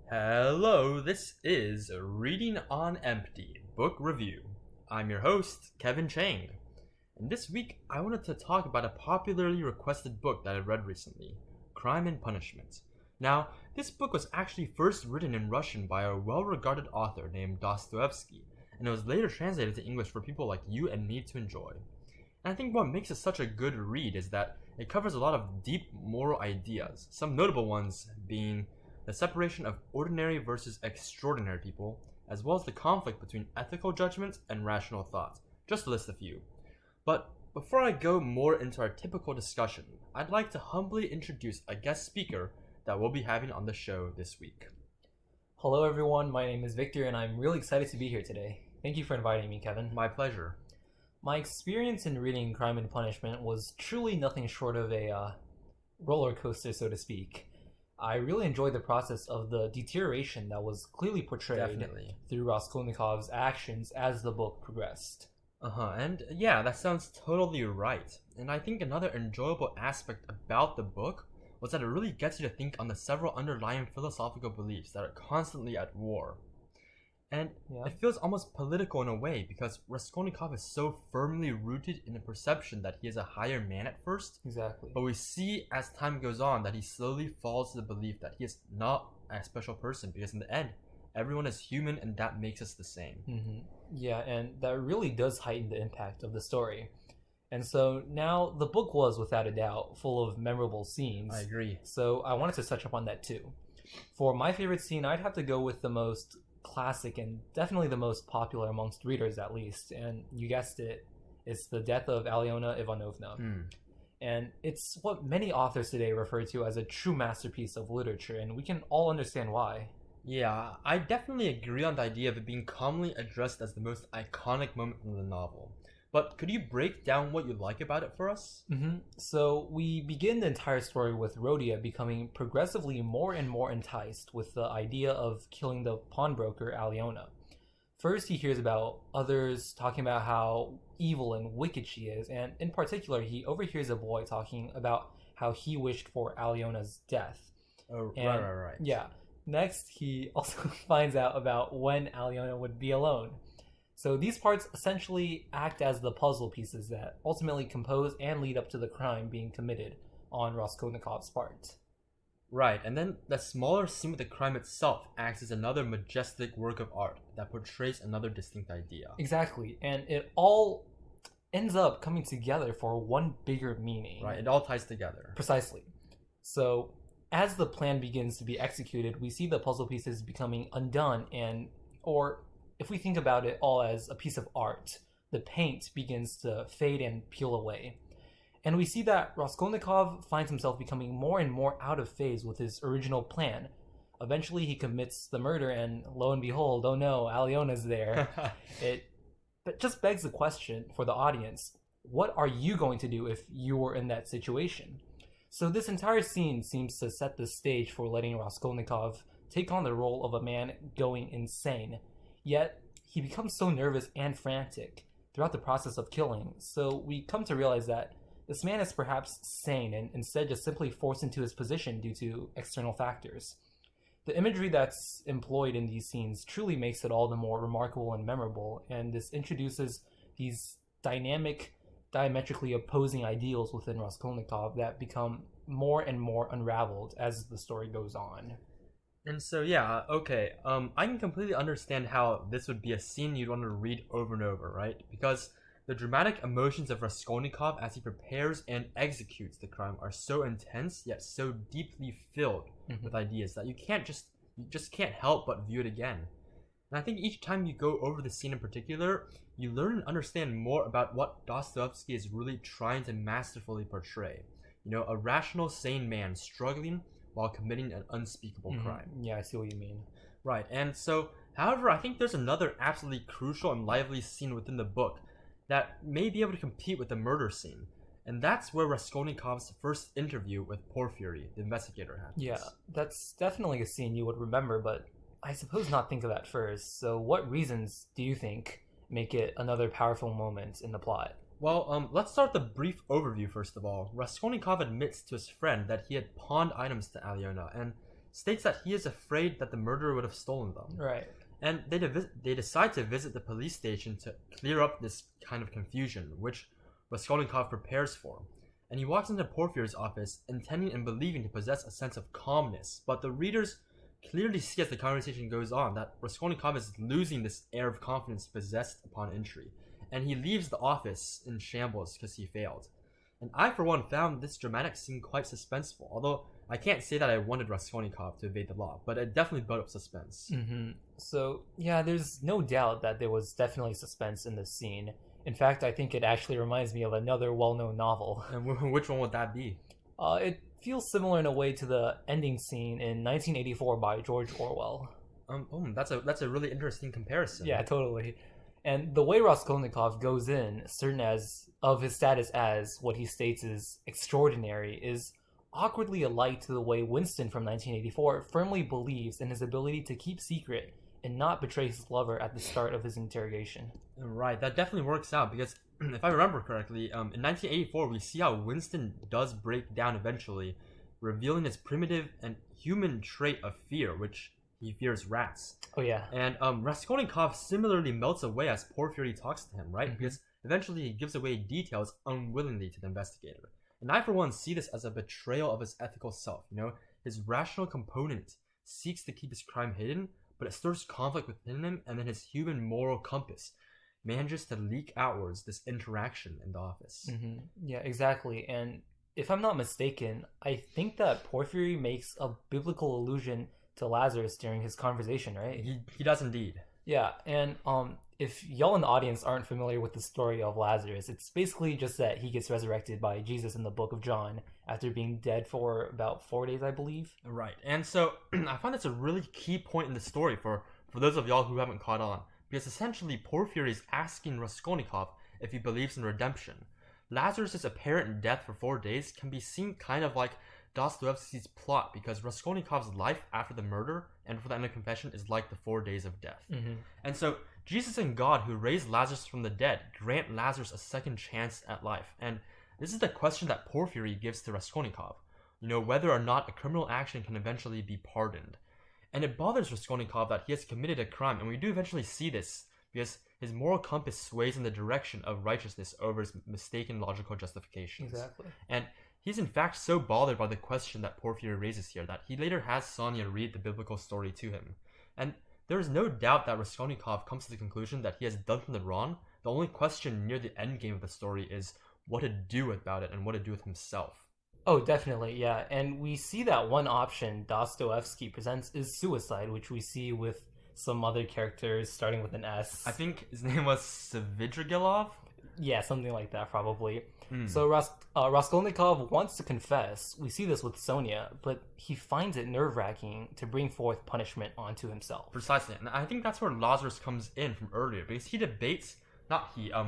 Hello, this is Reading on Empty Book Review. I'm your host, Kevin Chang. And this week, I wanted to talk about a popularly requested book that I read recently, Crime and Punishment. Now, this book was actually first written in Russian by a well-regarded author named Dostoevsky, and it was later translated to English for people like you and me to enjoy. And I think what makes it such a good read is that it covers a lot of deep moral ideas, some notable ones being the separation of ordinary versus extraordinary people, as well as the conflict between ethical judgment and rational thought, just to list a few. But before I go more into our typical discussion, I'd like to humbly introduce a guest speaker that we'll be having on the show this week. Hello everyone, my name is Victor and I'm really excited to be here today. Thank you for inviting me, Kevin. My pleasure. My experience in reading Crime and Punishment was truly nothing short of a roller coaster, so to speak. I really enjoyed the process of the deterioration that was clearly portrayed through Raskolnikov's actions as the book progressed. And yeah, that sounds totally right. And I think another enjoyable aspect about the book was that it really gets you to think on the several underlying philosophical beliefs that are constantly at war. And it feels almost political in a way because Raskolnikov is so firmly rooted in the perception that he is a higher man at first. Exactly. But we see as time goes on that he slowly falls to the belief that he is not a special person because in the end, everyone is human and that makes us the same. Yeah, and that really does heighten the impact of the story. And so now the book was, without a doubt, full of memorable scenes. I agree. So I wanted to touch upon that too. For my favorite scene, I'd have to go with the most classic and definitely the most popular amongst readers, at least. And you guessed it, it's the death of Alyona Ivanovna. And it's what many authors today refer to as a true masterpiece of literature, and we can all understand why. Yeah, I definitely agree on the idea of it being commonly addressed as the most iconic moment in the novel. But could you break down what you like about it for us? So we begin the entire story with Rhodia becoming progressively more and more enticed with the idea of killing the pawnbroker Alyona. First, he hears about others talking about how evil and wicked she is, and in particular, he overhears a boy talking about how he wished for Alyona's death. Right. Yeah. Next, he also finds out about when Alyona would be alone. So these parts essentially act as the puzzle pieces that ultimately compose and lead up to the crime being committed on Raskolnikov's part. Right, and then the smaller scene with the crime itself acts as another majestic work of art that portrays another distinct idea. Exactly, and it all ends up coming together for one bigger meaning. Right, it all ties together. Precisely. So as the plan begins to be executed, we see the puzzle pieces becoming undone or if we think about it all as a piece of art, the paint begins to fade and peel away. And we see that Raskolnikov finds himself becoming more and more out of phase with his original plan. Eventually he commits the murder and lo and behold, oh no, Alyona's there. It just begs the question for the audience, what are you going to do if you were in that situation? So this entire scene seems to set the stage for letting Raskolnikov take on the role of a man going insane. Yet, he becomes so nervous and frantic throughout the process of killing, so we come to realize that this man is perhaps sane and instead just simply forced into his position due to external factors. The imagery that's employed in these scenes truly makes it all the more remarkable and memorable, and this introduces these dynamic, diametrically opposing ideals within Raskolnikov that become more and more unraveled as the story goes on. And so yeah, okay, I can completely understand how this would be a scene you'd want to read over and over, right? Because the dramatic emotions of Raskolnikov as he prepares and executes the crime are so intense yet so deeply filled with ideas that you just can't help but view it again. And I think each time you go over the scene in particular, you learn and understand more about what Dostoevsky is really trying to masterfully portray. You know, a rational, sane man struggling while committing an unspeakable crime. Yeah, I see what you mean. Right, and so, however, I think there's another absolutely crucial and lively scene within the book that may be able to compete with the murder scene. And that's where Raskolnikov's first interview with Porfiry, the investigator, happens. Yeah, that's definitely a scene you would remember, but I suppose not think of that first. So what reasons do you think make it another powerful moment in the plot? Well, let's start the brief overview first of all. Raskolnikov admits to his friend that he had pawned items to Alyona, and states that he is afraid that the murderer would have stolen them. Right. And they decide to visit the police station to clear up this kind of confusion, which Raskolnikov prepares for. And he walks into Porfiry's office, intending and believing to possess a sense of calmness. But the readers clearly see as the conversation goes on that Raskolnikov is losing this air of confidence possessed upon entry. And he leaves the office in shambles because he failed. And I, for one, found this dramatic scene quite suspenseful, although I can't say that I wanted Raskolnikov to evade the law, but it definitely built up suspense. So, yeah, there's no doubt that there was definitely suspense in this scene. In fact, I think it actually reminds me of another well-known novel. And which one would that be? It feels similar in a way to the ending scene in 1984 by George Orwell. That's a really interesting comparison. Yeah, totally. And the way Raskolnikov goes in, certain of his status as what he states is extraordinary, is awkwardly alike to the way Winston from 1984 firmly believes in his ability to keep secret and not betray his lover at the start of his interrogation. Right, that definitely works out because if I remember correctly, in 1984 we see how Winston does break down eventually, revealing his primitive and human trait of fear, which he fears rats. Oh yeah. And Raskolnikov similarly melts away as Porfiry talks to him, right? Because eventually he gives away details unwillingly to the investigator. And I, for one, see this as a betrayal of his ethical self. His rational component seeks to keep his crime hidden, but it stirs conflict within him, and then his human moral compass manages to leak outwards this interaction in the office. Yeah, exactly. And if I'm not mistaken, I think that Porfiry makes a biblical allusion to Lazarus during his conversation, right? He does indeed. Yeah, and if y'all in the audience aren't familiar with the story of Lazarus, it's basically just that he gets resurrected by Jesus in the book of John after being dead for about 4 days, I believe. Right, and so I find that's a really key point in the story for those of y'all who haven't caught on, because essentially Porfiry is asking Raskolnikov if he believes in redemption. Lazarus' apparent death for 4 days can be seen kind of like Dostoevsky's plot, because Raskolnikov's life after the murder and for the end of confession is like the 4 days of death. And so Jesus and God, who raised Lazarus from the dead, grant Lazarus a second chance at life. And this is the question that Porfiry gives to Raskolnikov, whether or not a criminal action can eventually be pardoned. And it bothers Raskolnikov that he has committed a crime, and we do eventually see this because his moral compass sways in the direction of righteousness over his mistaken logical justifications. Exactly. And he's in fact so bothered by the question that Porfiry raises here that he later has Sonia read the biblical story to him. And there is no doubt that Raskolnikov comes to the conclusion that he has done something wrong. The only question near the end game of the story is what to do about it and what to do with himself. Oh, definitely, yeah. And we see that one option Dostoevsky presents is suicide, which we see with some other characters starting with an S. I think his name was Svidrigailov? Yeah, something like that, probably. So Raskolnikov wants to confess. We see this with Sonia, but he finds it nerve-wracking to bring forth punishment onto himself. Precisely, and I think that's where Lazarus comes in from earlier, because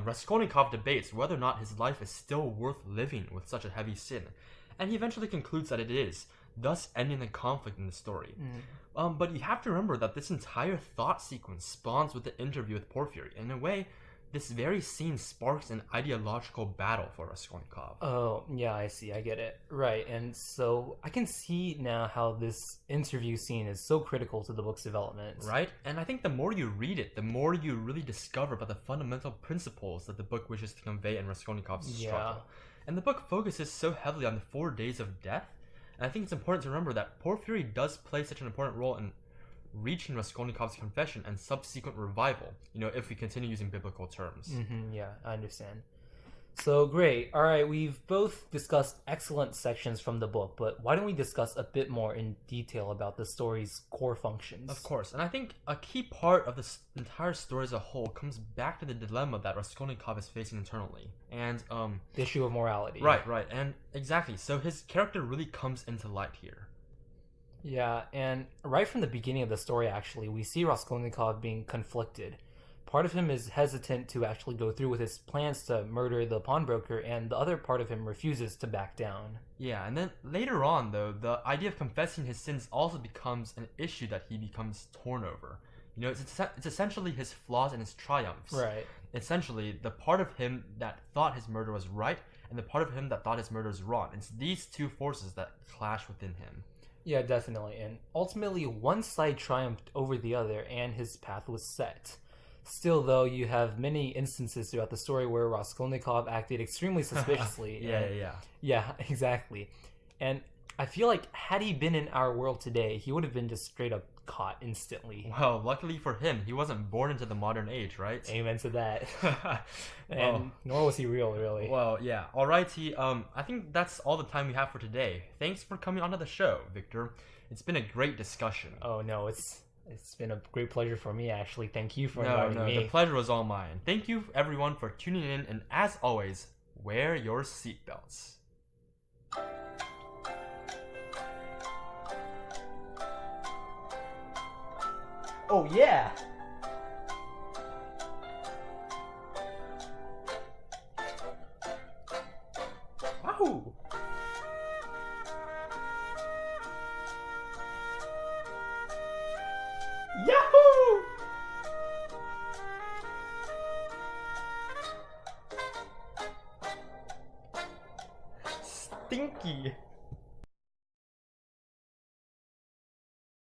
Raskolnikov debates whether or not his life is still worth living with such a heavy sin. And he eventually concludes that it is, thus ending the conflict in the story. But you have to remember that this entire thought sequence spawns with the interview with Porfiry. In a way, this very scene sparks an ideological battle for Raskolnikov. Oh, yeah, I see. I get it. Right. And so I can see now how this interview scene is so critical to the book's development. Right? And I think the more you read it, the more you really discover about the fundamental principles that the book wishes to convey in Raskolnikov's struggle. And the book focuses so heavily on the 4 days of death. And I think it's important to remember that Porfiry does play such an important role in reaching Raskolnikov's confession and subsequent revival, if we continue using biblical terms. Yeah, I understand. So great. All right, we've both discussed excellent sections from the book, but why don't we discuss a bit more in detail about the story's core functions? Of course, and I think a key part of this entire story as a whole comes back to the dilemma that Raskolnikov is facing internally, and the issue of morality. Right, and exactly. So his character really comes into light here. Yeah, and right from the beginning of the story, actually, we see Raskolnikov being conflicted. Part of him is hesitant to actually go through with his plans to murder the pawnbroker, and the other part of him refuses to back down. Yeah, and then later on, though, the idea of confessing his sins also becomes an issue that he becomes torn over. It's essentially his flaws and his triumphs. Right. Essentially, the part of him that thought his murder was right, and the part of him that thought his murder was wrong. It's these two forces that clash within him. Yeah, definitely. And ultimately, one side triumphed over the other, and his path was set. Still, though, you have many instances throughout the story where Raskolnikov acted extremely suspiciously. Yeah, and yeah. yeah, exactly. And I feel like had he been in our world today, he would have been just straight up caught instantly. Well, luckily for him, he wasn't born into the modern age, right? Amen to that. Well, And nor was he real, really. well, yeah. Alrighty. I think that's all the time we have for today. Thanks for coming onto the show, Victor. It's been a great discussion. Oh no, it's been a great pleasure for me, actually. Thank you for No, inviting no, me. the pleasure was all mine. Thank you, everyone, for tuning in, and as always, wear your seatbelts. Oh yeah. Wahoo! Yahoo! Stinky.